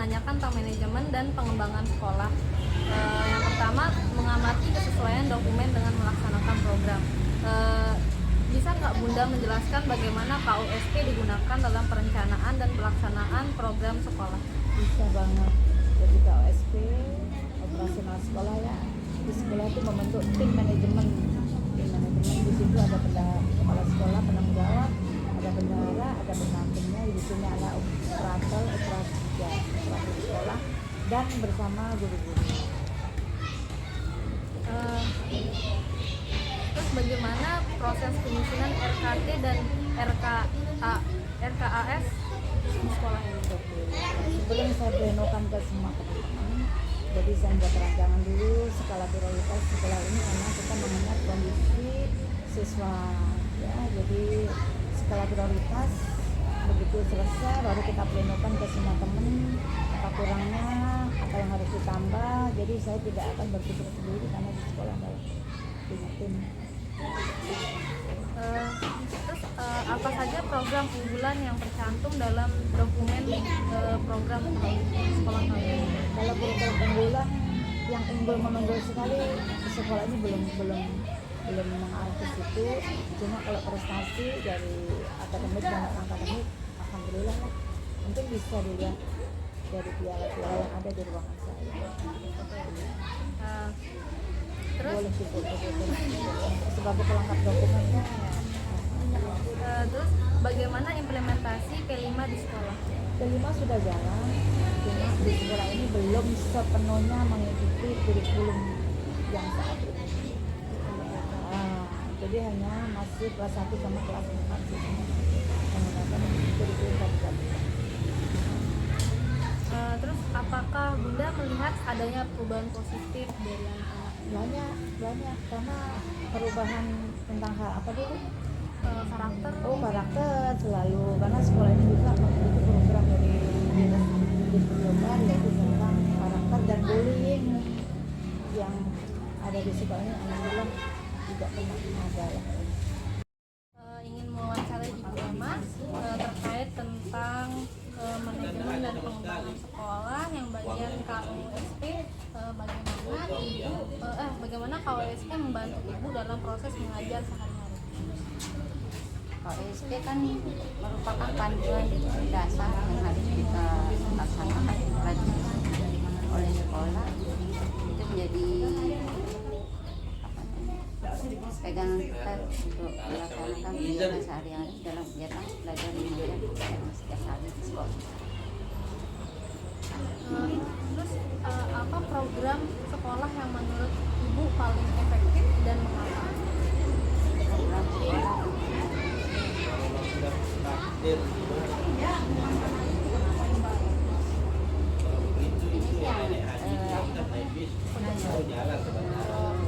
menanyakan tentang manajemen dan pengembangan sekolah. Yang pertama, mengamati kesesuaian dokumen dengan melaksanakan program. Bisa nggak Bunda menjelaskan bagaimana KUSP digunakan dalam perencanaan dan pelaksanaan program sekolah? Bisa banget. Jadi KUSP operasional sekolah ya. Di sekolah itu membentuk tim manajemen. Di situ ada kepala sekolah, penanggung jawab, ada bendahara, ada pendampingnya. Di sini ada operator sekolah dan bersama guru-guru. Terus bagaimana proses penyusunan RKT dan RKAS di sekolah ini? Sebelum saya plenokan ke semua teman-teman, jadi saya buat rancangan dulu skala prioritas sekolah ini karena kita mengingat kondisi siswa ya. Jadi skala prioritas begitu selesai baru kita plenokan ke semua teman apa kurangnya, apa yang harus ditambah. Jadi saya tidak akan berpikir sendiri karena di sekolah ada tim. Terus apa saja program unggulan yang tercantum dalam dokumen program sekolah kalian? Kalau kurikulum unggulan yang menonjol sekali sekolah ini belum mengarah ke situ. Cuma kalau prestasi dari akademik dan non-akademik, alhamdulillah lah. Mungkin bisa dilihat dari piala-piala yang ada di ruangan saya. Terus boleh foto-foto sebagai pelengkap dokumennya. Terus bagaimana implementasi P5 di sekolah? P5 sudah jalan, cuma di sekolah ini belum sepenuhnya mengikuti kurikulum yang saat ini. Jadi hanya masih kelas 1 sama kelas 4 sih menggunakan kurikulum tadi. Terus apakah Bunda melihat adanya perubahan positif dari anak-anak? Banyak karena perubahan tentang hal apa dulu? Karakter. Karakter selalu, karena sekolah ini juga memiliki program dari dinas pendidikan global yaitu tentang karakter dan bullying yang ada di sekolah ini. Alhamdulillah tidak pernah ada ya. Ingin mewawancarai Ibu Emma terkait tentang manajemen dan pengembangan sekolah yang bagian KUSP. Bagaimana KUSP membantu Ibu dalam proses mengajar sehari-hari? KUSP kan merupakan panduan dasar yang harus kita laksanakan oleh sekolah. Itu menjadi pegangan kita untuk melaksanakan kegiatan sehari-hari dalam kegiatan belajar mengajar setiap hari di sekolah. Terus apa program sekolah yang menurut Ibu paling efektif dan mengapa? Program sekolah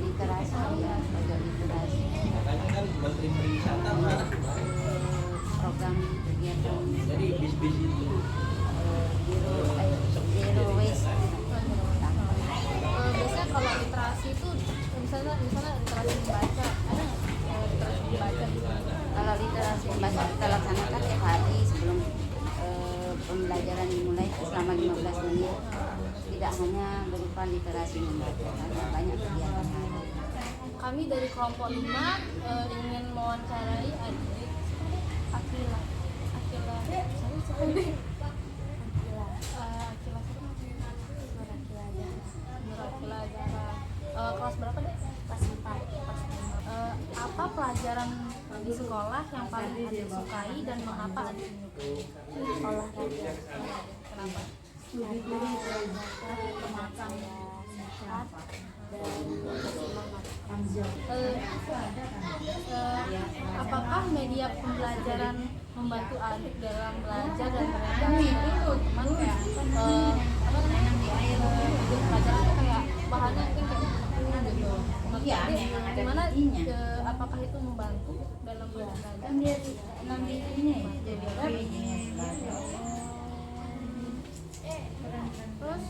literasi ya, literasi. Makanya kan Menteri Pariwisata mah program kegiatan jadi bis-bis itu zero waste. Biasanya kalau literasi itu misalnya literasi membaca, ada literasi membaca gitu? Kalau literasi membaca kita laksanakan tiap hari sebelum pembelajaran dimulai selama 15 menit. Tidak hanya berupa literasi membaca, banyak kegiatan lain. Kami dari kelompok 5 ingin mewawancarai adik Akila. Kelas berapa deh? Kelas 4. Apa pelajaran di sekolah yang paling adik sukai dan mengapa adik menyukai? Olahraga. Kenapa? Makan sehat dan semangat. Apakah media pembelajaran membantu adik dalam belajar dan beradaptasi itu teman kayak pelajaran itu kayak bahannya mungkin kayak gitu. Gimana apakah itu membantu dalam belajar? Terus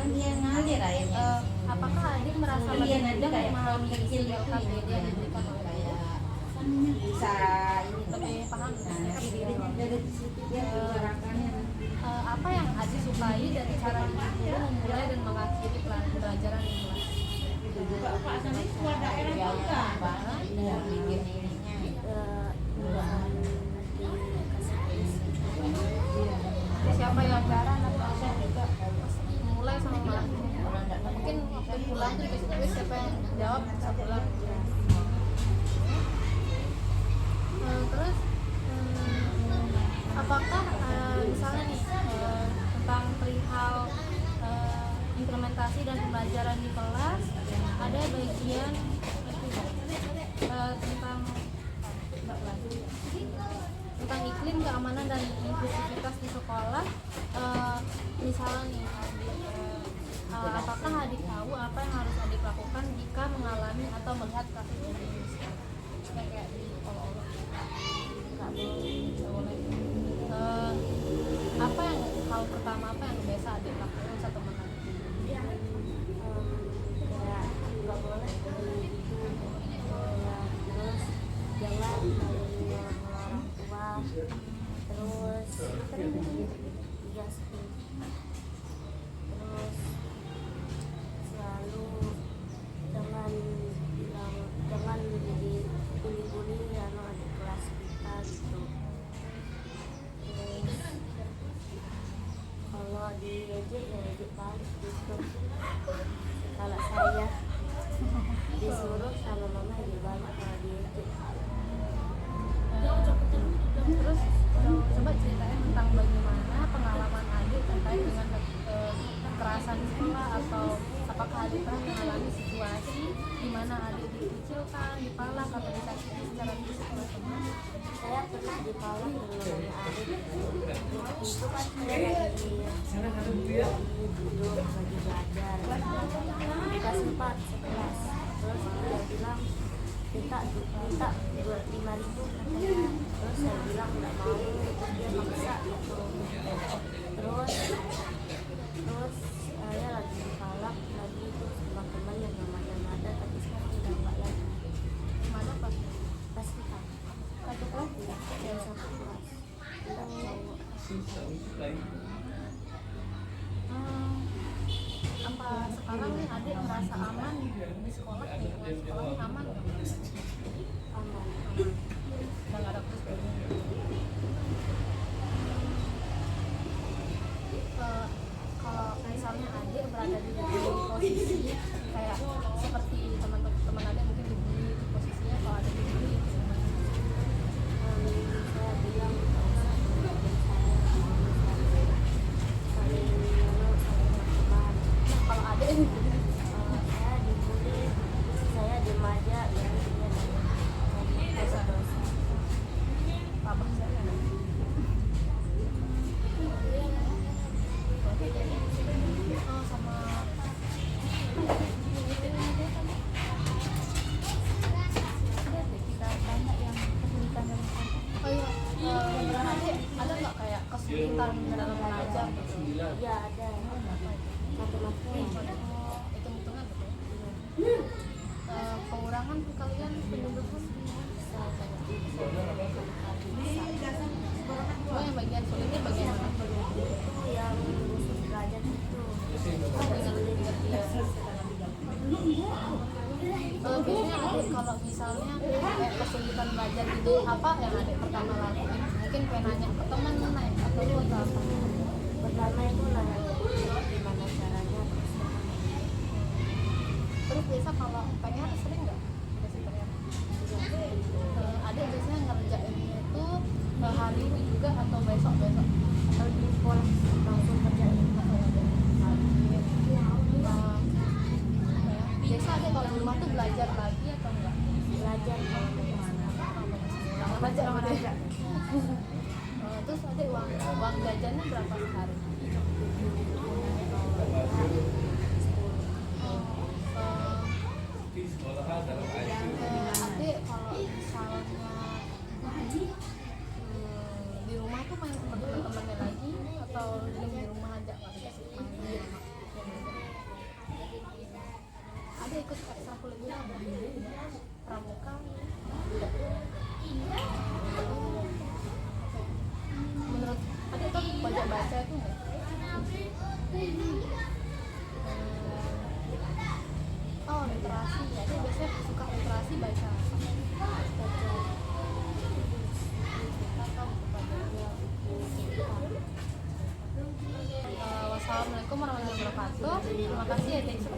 Kan dia ngalir aja. Apakah adik merasa lebih mudah memahami isi LKPD yang diberikan oleh ayah? bisa ini lebih paham mereka dari situ dia menggerakkannya. apa yang adik sukai dari cara ibu guru memulai dan mengakhiri pembelajaran di kelas? Ya, bikin ininya Siapa yang mulai sama mengakhiri? Mungkin waktu pulang tuh dikasih tulis siapa yang jawab bisa pulang. Terus apakah misalnya nih tentang perihal implementasi dan pembelajaran di kelas ada bagian tentang iklim keamanan dan inklusivitas di sekolah, misalnya nih apakah adik tahu apa yang harus adik lakukan jika mengalami atau melihat kasus ini kayak di olok-olok? Nggak boleh. Apa yang hal pertama apa yang biasa adik lakukan satu teman adik? Ya nggak boleh gitu ya, terus jangan melarang orang tua, terus iya sih, terus selalu jangan bilang jangan jadi bully-bully anak adik kelas kita gitu. Terus kalau diejek ya ejek balik gitu. Kalau saya disuruh sama mama ejek balik kalau diejek. Terus coba ceritain tentang bagaimana pengalaman adik terkait dengan kekerasan di sekolah, atau apakah adik pernah mengalami situasi di mana adik dikucilkan, dipalak atau disakiti secara fisik oleh teman? Saya pernah dipalak dengan namanya adik. Itu kan saya lagi duduk lagi belajar kelas 4 sekelas, terus dia bilang minta 5.000 katanya, terus saya bilang nggak mau, terus dia maksa gitu. Terus saya lagi dipalak lagi terus sama teman yang namanya Mada, tapi sekarang udah nggak lagi. Mana pas? Pas kita Satu kelas ya? yang satu kelas kita cowok. Apa sekarang nih adik merasa aman di sekolah, di lingkungan sekolah ini aman nggak? Aman. Udah nggak ada terus kalau misalnya adik berada di posisi kayak seperti teman-teman adik mungkin dibully, posisinya kalau ada dibully Saya bilang nggak usah ngikutin saya, saling menurut saling berteman. kalau adik dibully Saya dibully, saya diem aja ya, dia dosa-dosa. apa sih? Oh, sama oh iya, adik ada nggak kayak kesulitan dalam mengajar gitu? Ya ada matematika. Hitung-hitungan gitu ya? Pengurangan kalian penduduknya oh yang bagian sulitnya bagian mana? Itu yang khusus belajar itu. Biasanya adik kalau misalnya kayak kesulitan belajar itu apa yang adik pertama lakuin? Mungkin kayak nanya ke teman mana ya? Atau ke apa? Pertama itu nanya gimana caranya. Terus biasa kalau PR sering nggak? Dikasih PR? Adik biasanya ngerjainnya itu hari ini juga atau besok-besok? Atau di sekolah langsung kerjain. Biasa adik kalau di rumah tuh belajar lagi atau enggak? Belajar kalau Belajar sama dia. Terus adik uang jajannya berapa sehari? Adik kalau misalnya di rumah tuh main sama teman-temannya lagi atau diem di rumah aja nggak dikasih main di rumah? Ada ikut ekstrakurikuler apa? Pramuka? literasi, jadi biasanya suka literasi baca wassalamualaikum warahmatullahi wabarakatuh. Terima kasih ya, thanks.